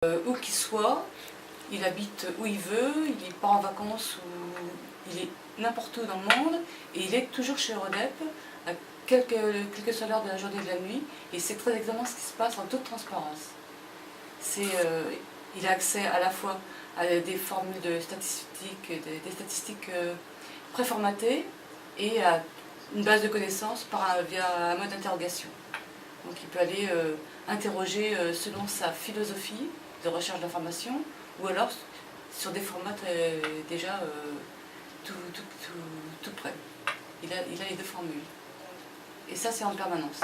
Où qu'il soit, il habite où il veut, il part en vacances ou il est n'importe où dans le monde et il est toujours chez Eurodep à quelle que soit l'heure de la journée et de la nuit, et c'est très exactement ce qui se passe en toute transparence. Il a accès à la fois à des formules de statistiques, des statistiques préformatées et à une base de connaissances via un mode d'interrogation. Donc il peut aller interroger selon sa philosophie de recherche d'information, ou alors sur des formats déjà tout prêts. Il a les deux formules. Et ça, c'est en permanence.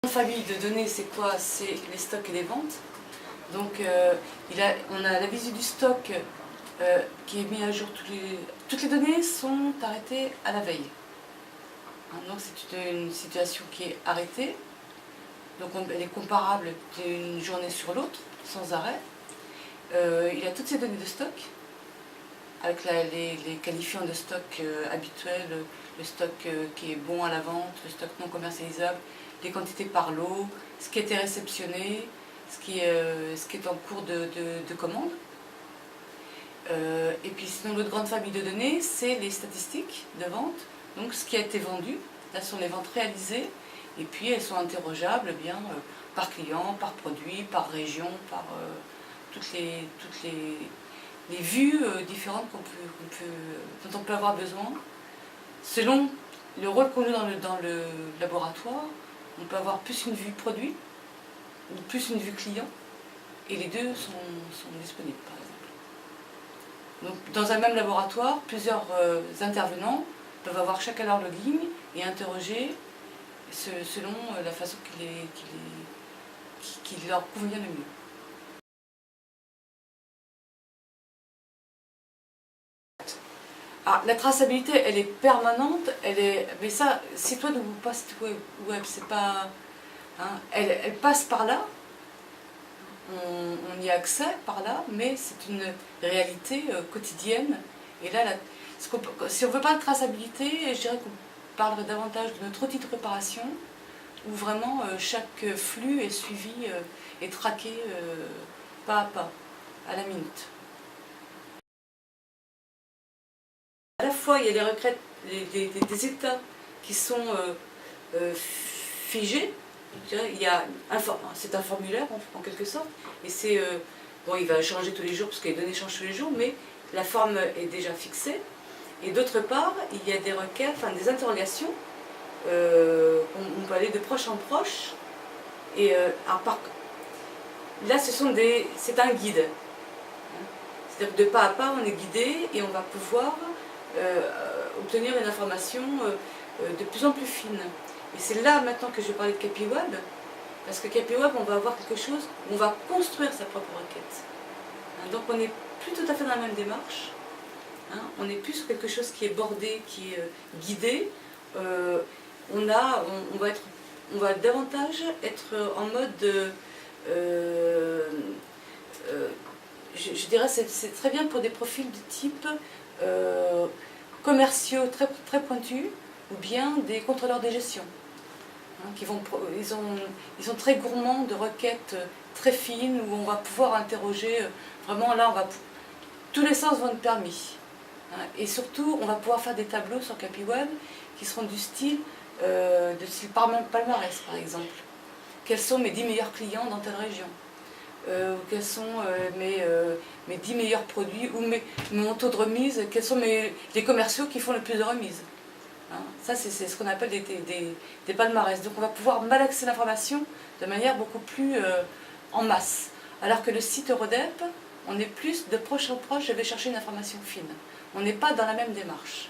Une famille de données, c'est quoi? C'est les stocks et les ventes. Donc on a la visu du stock qui est mis à jour. Toutes les données sont arrêtées à la veille. Donc c'est une situation qui est arrêtée. Donc elle est comparable d'une journée sur l'autre, sans arrêt. Il a toutes ces données de stock, avec les qualifiants de stock habituels, le stock qui est bon à la vente, le stock non commercialisable, les quantités par lot, ce qui a été réceptionné, ce qui est en cours de commande. Et puis sinon l'autre grande famille de données, c'est les statistiques de vente, donc ce qui a été vendu. Là sont les ventes réalisées, et puis elles sont interrogeables par client, par produit, par région, par toutes les vues différentes dont on peut avoir besoin. Selon le rôle qu'on joue dans le laboratoire, on peut avoir plus une vue produit ou plus une vue client, et les deux sont disponibles par exemple. Donc dans un même laboratoire, plusieurs intervenants peuvent avoir chacun leur login et interroger selon la façon qui leur convient le mieux. Ah, la traçabilité, elle est permanente, mais ça, si toi ne pas site web, c'est pas... Hein, elle passe par là, on y a accès par là, mais c'est une réalité quotidienne. Et là, si on veut pas de traçabilité, je dirais qu'on parlerait davantage de notre outil de préparation, où vraiment chaque flux est suivi et traqué pas à pas, à la minute. À la fois, il y a des requêtes, des états qui sont figés. C'est un formulaire en quelque sorte, et c'est bon, il va changer tous les jours parce que les données changent tous les jours, mais la forme est déjà fixée. Et d'autre part, il y a des requêtes, enfin des interrogations. On peut aller de proche en proche. Et là, c'est un guide. C'est-à-dire que de pas à pas, on est guidé et on va pouvoir obtenir une information de plus en plus fine. Et c'est là maintenant que je vais parler de CapiWeb, parce que CapiWeb, on va avoir quelque chose où on va construire sa propre requête. Donc on n'est plus tout à fait dans la même démarche. On n'est plus sur quelque chose qui est bordé, qui est guidé. On va davantage être en mode, je dirais, c'est très bien pour des profils de type commerciaux très pointus, ou bien des contrôleurs de gestion. Ils sont très gourmands de requêtes très fines, où on va pouvoir interroger, vraiment là, tous les sens vont être permis. Et surtout, on va pouvoir faire des tableaux sur CapiWeb qui seront du style palmarès, par exemple. Quels sont mes 10 meilleurs clients dans telle région? Quels sont mes 10 meilleurs produits, ou mon taux de remise? Quels sont les commerciaux qui font le plus de remises? Ça, c'est ce qu'on appelle des palmarès. Donc on va pouvoir malaxer l'information de manière beaucoup plus en masse. Alors que le site Eurodep, on est plus de proche en proche, je vais chercher une information fine. On n'est pas dans la même démarche.